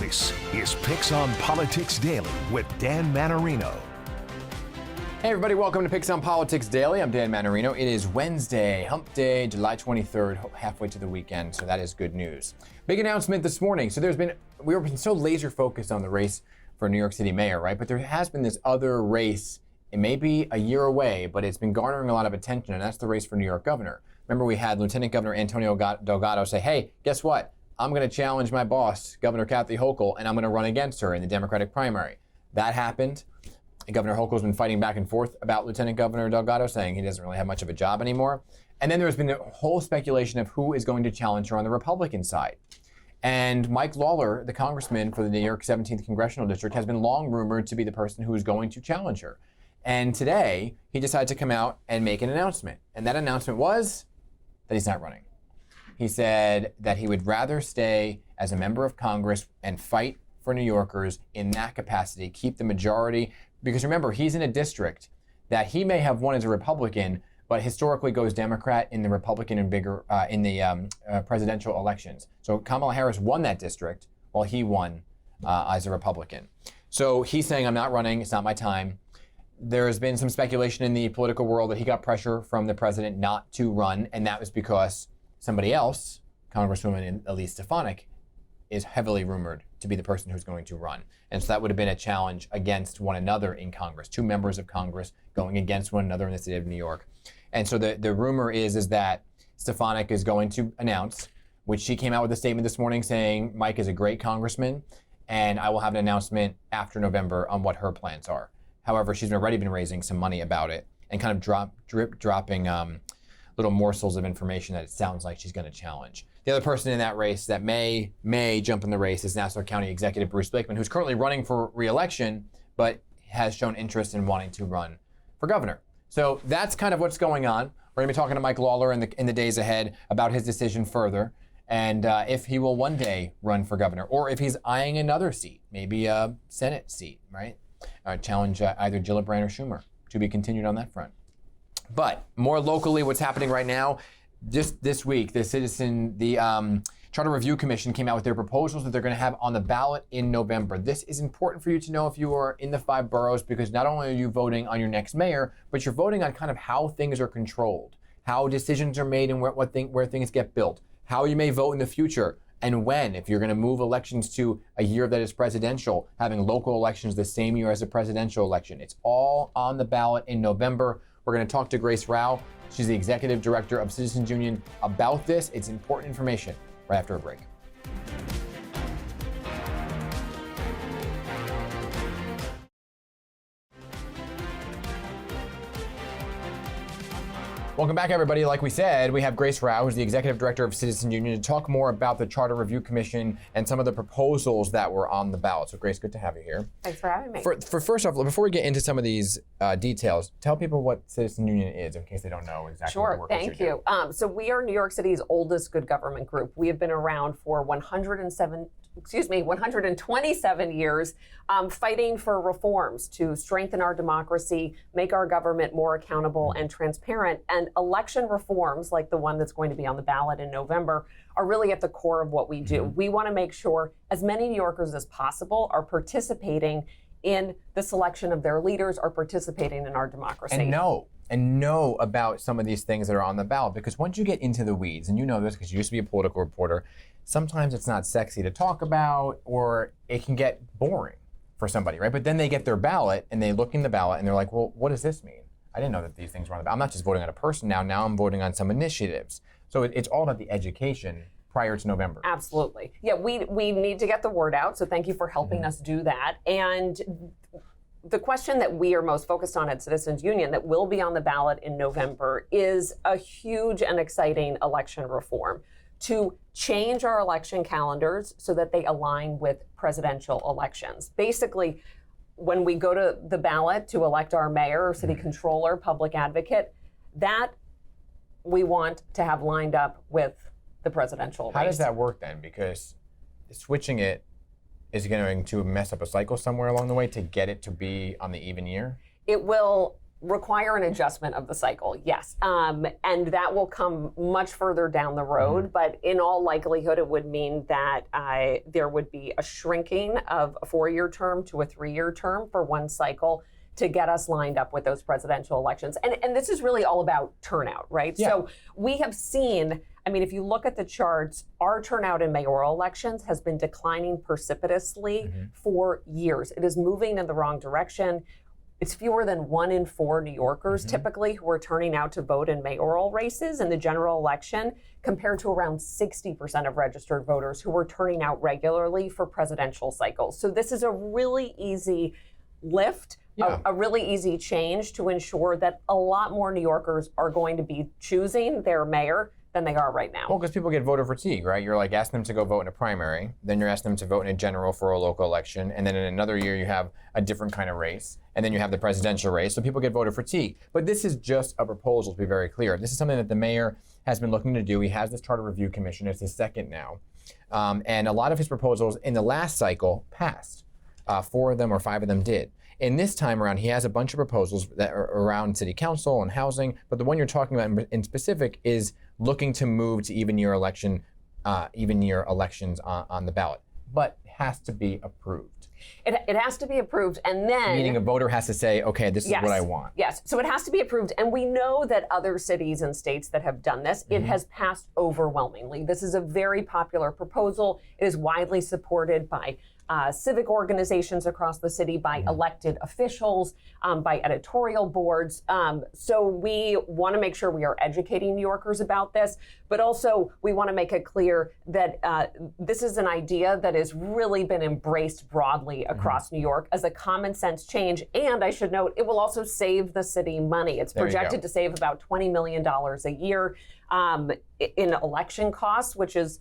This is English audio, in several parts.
This is PIX on Politics Daily with Dan Mannarino. Hey everybody, welcome to PIX on Politics Daily. I'm Dan Mannarino. It is Wednesday, hump day, July 23rd, halfway to the weekend, so that is good news. Big announcement this morning. So we've been so laser focused on the race for New York City mayor, right? But there has been this other race. It may be a year away, but it's been garnering a lot of attention, and that's the race for New York governor. Remember, we had Lieutenant Governor Antonio Delgado say, hey, guess what? I'm going to challenge my boss, Governor Kathy Hochul, and I'm going to run against her in the Democratic primary. That happened. Governor Hochul's been fighting back and forth about Lieutenant Governor Delgado, saying he doesn't really have much of a job anymore. And then there's been a whole speculation of who is going to challenge her on the Republican side. And Mike Lawler, the congressman for the New York 17th Congressional District, has been long rumored to be the person who is going to challenge her. And today, he decided to come out and make an announcement. And that announcement was that he's not running. He said that he would rather stay as a member of Congress and fight for New Yorkers in that capacity, keep the majority. Because remember, he's in a district that he may have won as a Republican, but historically goes Democrat in the Republican and presidential elections. So Kamala Harris won that district while he won as a Republican. So he's saying, I'm not running, it's not my time. There has been some speculation in the political world that he got pressure from the president not to run, and that was because somebody else, Congresswoman Elise Stefanik, is heavily rumored to be the person who's going to run. And so that would have been a challenge against one another in Congress, two members of Congress going against one another in the state of New York. And so the rumor is that Stefanik is going to announce, which she came out with a statement this morning saying Mike is a great congressman, and I will have an announcement after November on what her plans are. However, she's already been raising some money about it and kind of dropping little morsels of information that it sounds like she's going to challenge. The other person in that race that may jump in the race is Nassau County Executive Bruce Blakeman, who's currently running for re-election, but has shown interest in wanting to run for governor. So that's kind of what's going on. We're going to be talking to Mike Lawler in the days ahead about his decision further, and if he will one day run for governor, or if he's eyeing another seat, maybe a Senate seat, right? Challenge either Gillibrand or Schumer. To be continued on that front. But more locally, what's happening right now, just this week, the Charter Review Commission came out with their proposals that they're going to have on the ballot in November. This is important for you to know if you are in the 5 boroughs, because not only are you voting on your next mayor, but you're voting on kind of how things are controlled, how decisions are made and where things get built, how you may vote in the future, and when, if you're going to move elections to a year that is presidential, having local elections the same year as a presidential election. It's all on the ballot in November. We're going to talk to Grace Rauh. She's the executive director of Citizens Union about this. It's important information right after a break. Welcome back, everybody. Like we said, we have Grace Rauh, who's the executive director of Citizens Union, to talk more about the Charter Review Commission and some of the proposals that were on the ballot. So, Grace, good to have you here. Thanks for having me. For first off, before we get into some of these details, tell people what Citizens Union is, in case they don't know exactly what the work is. Sure, thank you. So we are New York City's oldest good government group. We have been around for 127 years, fighting for reforms to strengthen our democracy, make our government more accountable and transparent. And election reforms, like the one that's going to be on the ballot in November, are really at the core of what we do. We want to make sure as many New Yorkers as possible are participating in the selection of their leaders, are participating in our democracy. And know about some of these things that are on the ballot, because once you get into the weeds, and you know this because you used to be a political reporter, sometimes it's not sexy to talk about, or it can get boring for somebody, right? But then they get their ballot and they look in the ballot and they're like, well, what does this mean? I didn't know that these things were on the ballot. I'm not just voting on a person now I'm voting on some initiatives. So it's all about the education prior to November. Absolutely. Yeah, we need to get the word out, so thank you for helping us do that. And the question that we are most focused on at Citizens Union that will be on the ballot in November is a huge and exciting election reform to change our election calendars so that they align with presidential elections. Basically, when we go to the ballot to elect our mayor, city controller, public advocate, that we want to have lined up with the presidential race. How does that work then? Because switching it is going to mess up a cycle somewhere along the way to get it to be on the even year? It will require an adjustment of the cycle, yes. And that will come much further down the road, but in all likelihood, it would mean that there would be a shrinking of a 4-year term to a 3-year term for one cycle to get us lined up with those presidential elections. And this is really all about turnout, right? Yeah. So we have seen, I mean, if you look at the charts, our turnout in mayoral elections has been declining precipitously for years. It is moving in the wrong direction. It's fewer than 1 in 4 New Yorkers typically who are turning out to vote in mayoral races in the general election, compared to around 60% of registered voters who were turning out regularly for presidential cycles. So this is a really easy lift, a really easy change to ensure that a lot more New Yorkers are going to be choosing their mayor than they are right now. Well, because people get voter fatigue, right? You're like asking them to go vote in a primary, then you're asking them to vote in a general for a local election, and then in another year you have a different kind of race, and then you have the presidential race, so people get voter fatigue. But this is just a proposal, to be very clear. This is something that the mayor has been looking to do. He has this Charter Review Commission. It's his second now. And a lot of his proposals in the last cycle passed. 4 of them or 5 of them did. And this time around, he has a bunch of proposals that are around city council and housing, but the one you're talking about in specific is looking to move to even year elections on the ballot, but has to be approved. It has to be approved, and then... Meaning a voter has to say, okay, this is what I want. Yes, so it has to be approved, and we know that other cities and states that have done this, it has passed overwhelmingly. This is a very popular proposal. It is widely supported by civic organizations across the city, by elected officials, by editorial boards. So we want to make sure we are educating New Yorkers about this, but also we want to make it clear that this is an idea that has really been embraced broadly across New York as a common sense change. And I should note, it will also save the city money. It's projected to save about $20 million a year in election costs, which is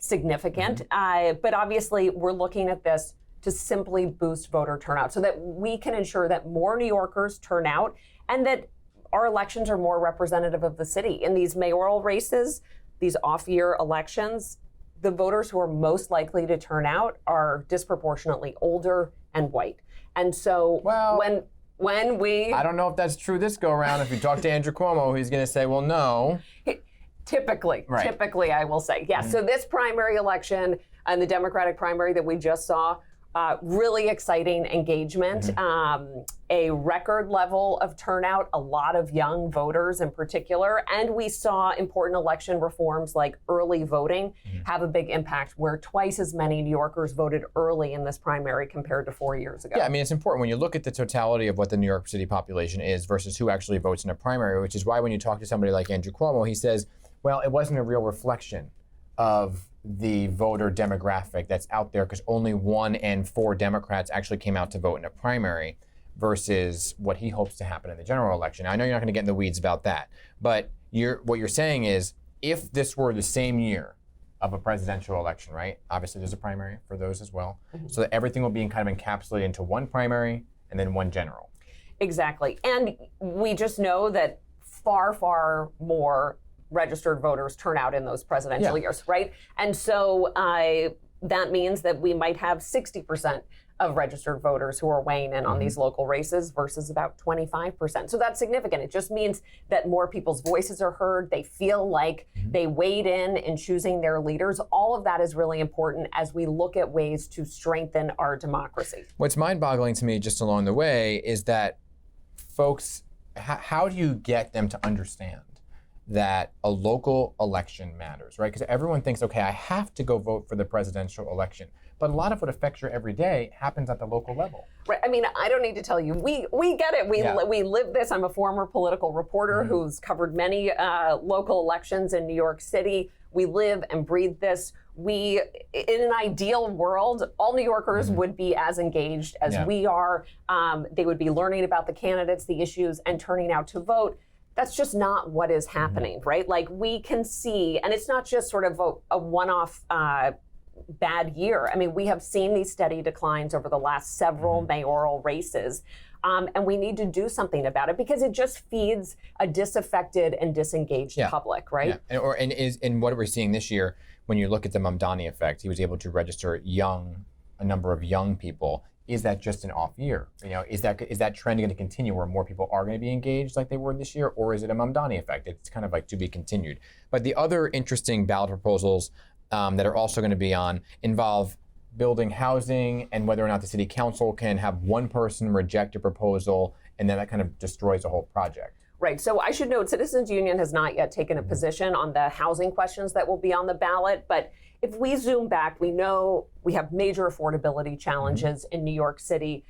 significant. But obviously, we're looking at this to simply boost voter turnout so that we can ensure that more New Yorkers turn out and that our elections are more representative of the city. In these mayoral races, these off-year elections, the voters who are most likely to turn out are disproportionately older and white. And so when we... I don't know if that's true this go around. If you talk to Andrew Cuomo, he's going to say, well, no. Typically, I will say. Yes, so this primary election and the Democratic primary that we just saw, really exciting engagement, a record level of turnout, a lot of young voters in particular, and we saw important election reforms like early voting have a big impact, where twice as many New Yorkers voted early in this primary compared to 4 years ago. Yeah, I mean, it's important when you look at the totality of what the New York City population is versus who actually votes in a primary, which is why when you talk to somebody like Andrew Cuomo, he says, well, it wasn't a real reflection of the voter demographic that's out there because only 1 in 4 Democrats actually came out to vote in a primary versus what he hopes to happen in the general election. Now, I know you're not going to get in the weeds about that, but what you're saying is if this were the same year of a presidential election, right? Obviously, there's a primary for those as well. So that everything will be kind of encapsulated into one primary and then one general. Exactly. And we just know that far, far more registered voters turn out in those presidential years, right? And so that means that we might have 60% of registered voters who are weighing in on these local races versus about 25%. So that's significant. It just means that more people's voices are heard. They feel like they weighed in choosing their leaders. All of that is really important as we look at ways to strengthen our democracy. What's mind-boggling to me just along the way is that folks, how do you get them to understand that a local election matters, right? Because everyone thinks, okay, I have to go vote for the presidential election. But a lot of what affects your everyday happens at the local level. Right. I mean, I don't need to tell you. We get it. We live this. I'm a former political reporter who's covered many local elections in New York City. We live and breathe this. In an ideal world, all New Yorkers would be as engaged as we are. They would be learning about the candidates, the issues, and turning out to vote. That's just not what is happening, right? Like we can see, and it's not just sort of a one-off bad year. I mean, we have seen these steady declines over the last several mayoral races. And we need to do something about it because it just feeds a disaffected and disengaged public, right? Yeah. And what we're seeing this year, when you look at the Mamdani effect, he was able to register a number of young people is that just an off year? Is that trend going to continue where more people are going to be engaged like they were this year, or is it a Mamdani effect? It's kind of like to be continued. But the other interesting ballot proposals that are also going to be on involve building housing and whether or not the city council can have one person reject a proposal, and then that kind of destroys the whole project. Right. So I should note, Citizens Union has not yet taken a position on the housing questions that will be on the ballot. But if we zoom back, we know we have major affordability challenges in New York City.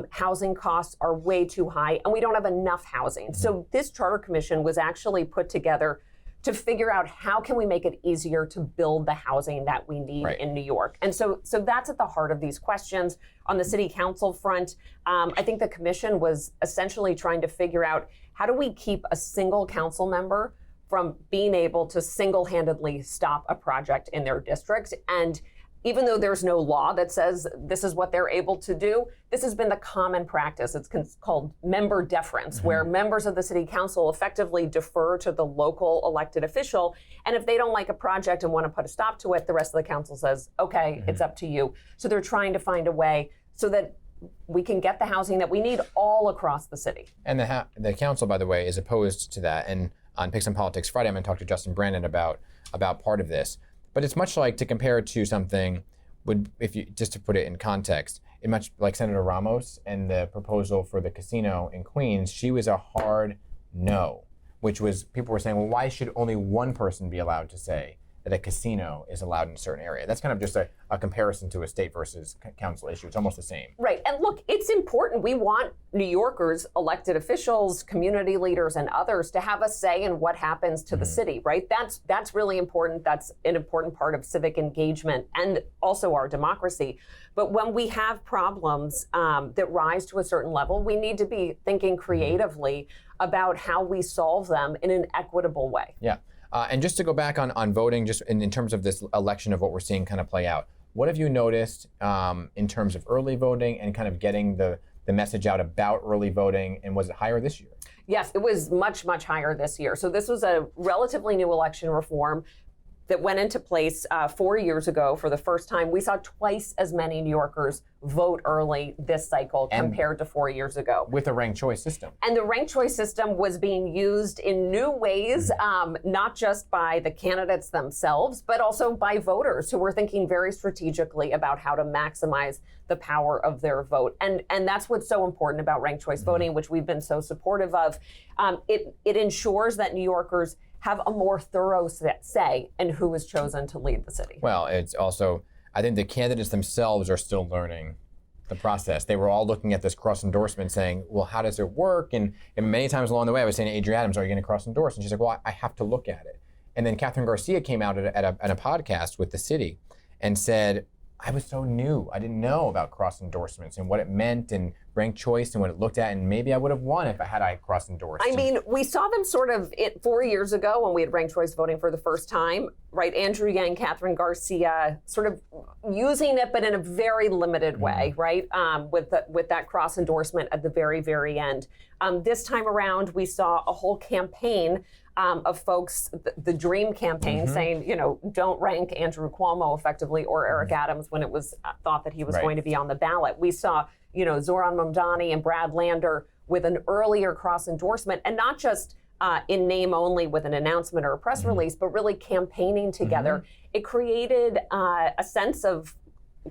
Housing costs are way too high, and we don't have enough housing. So this charter commission was actually put together to figure out how can we make it easier to build the housing that we need in New York. And so that's at the heart of these questions. On the city council front, I think the commission was essentially trying to figure out, how do we keep a single council member from being able to single-handedly stop a project in their district? And even though there's no law that says this is what they're able to do, this has been the common practice. It's called member deference, where members of the city council effectively defer to the local elected official. And if they don't like a project and want to put a stop to it, the rest of the council says, okay, it's up to you. So they're trying to find a way so that we can get the housing that we need all across the city. And the council, by the way, is opposed to that. And on PIX on Politics Friday, I'm going to talk to Justin Brandon about part of this. But it's much like, to compare it to something, just to put it in context, much like Senator Ramos and the proposal for the casino in Queens. She was a hard no, which was, people were saying, well, why should only one person be allowed to say that a casino is allowed in a certain area? That's kind of just a comparison to a state versus council issue. It's almost the same. Right. And look, it's important. We want New Yorkers, elected officials, community leaders, and others to have a say in what happens to the city, right? That's really important. That's an important part of civic engagement and also our democracy. But when we have problems that rise to a certain level, we need to be thinking creatively about how we solve them in an equitable way. Yeah. And just to go back on voting, just in terms of this election of what we're seeing kind of play out, what have you noticed in terms of early voting and kind of getting the message out about early voting, and was it higher this year? Yes, it was much, much higher this year. So this was a relatively new election reform that went into place 4 years ago for the first time. We saw twice as many New Yorkers vote early this cycle compared to 4 years ago. With a ranked choice system. And the ranked choice system was being used in new ways, not just by the candidates themselves, but also by voters who were thinking very strategically about how to maximize the power of their vote. And that's what's so important about ranked choice voting, which we've been so supportive of. It ensures that New Yorkers have a more thorough say in who is chosen to lead the city. Well, it's also, I think the candidates themselves are still learning the process. They were all looking at this cross-endorsement saying, well, how does it work? And many times along the way, I was saying to Adrienne Adams, are you going to cross-endorse? And she's like, well, I have to look at it. And then Catherine Garcia came out at a podcast with the city and said, I was so new. I didn't know about cross-endorsements and what it meant and ranked choice and what it looked at, and maybe I would have won if I cross-endorsed. I mean, we saw them sort of 4 years ago when we had ranked choice voting for the first time, right? Andrew Yang, Catherine Garcia, sort of using it, but in a very limited way, right? With that cross-endorsement at the very, very end. This time around, we saw a whole campaign of folks, the Dream campaign, saying, don't rank Andrew Cuomo effectively or Eric Adams when it was thought that he was going to be on the ballot. We saw, Zohran Mamdani and Brad Lander with an earlier cross endorsement, and not just in name only with an announcement or a press release, but really campaigning together. It created a sense of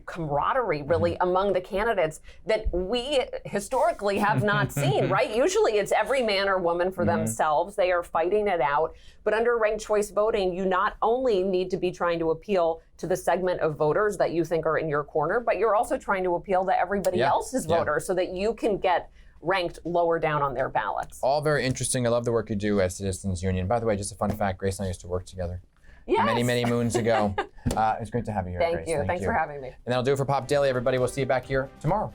camaraderie, really, among the candidates that we historically have not seen, right? Usually it's every man or woman for themselves. They are fighting it out. But under ranked choice voting, you not only need to be trying to appeal to the segment of voters that you think are in your corner, but you're also trying to appeal to everybody else's voters so that you can get ranked lower down on their ballots. All very interesting. I love the work you do at Citizens Union. By the way, just a fun fact, Grace and I used to work together. Yes. Many, many moons ago. It's great to have you here, Grace. Thank you. Thanks for having me. And that'll do it for Pop Daily, everybody. We'll see you back here tomorrow.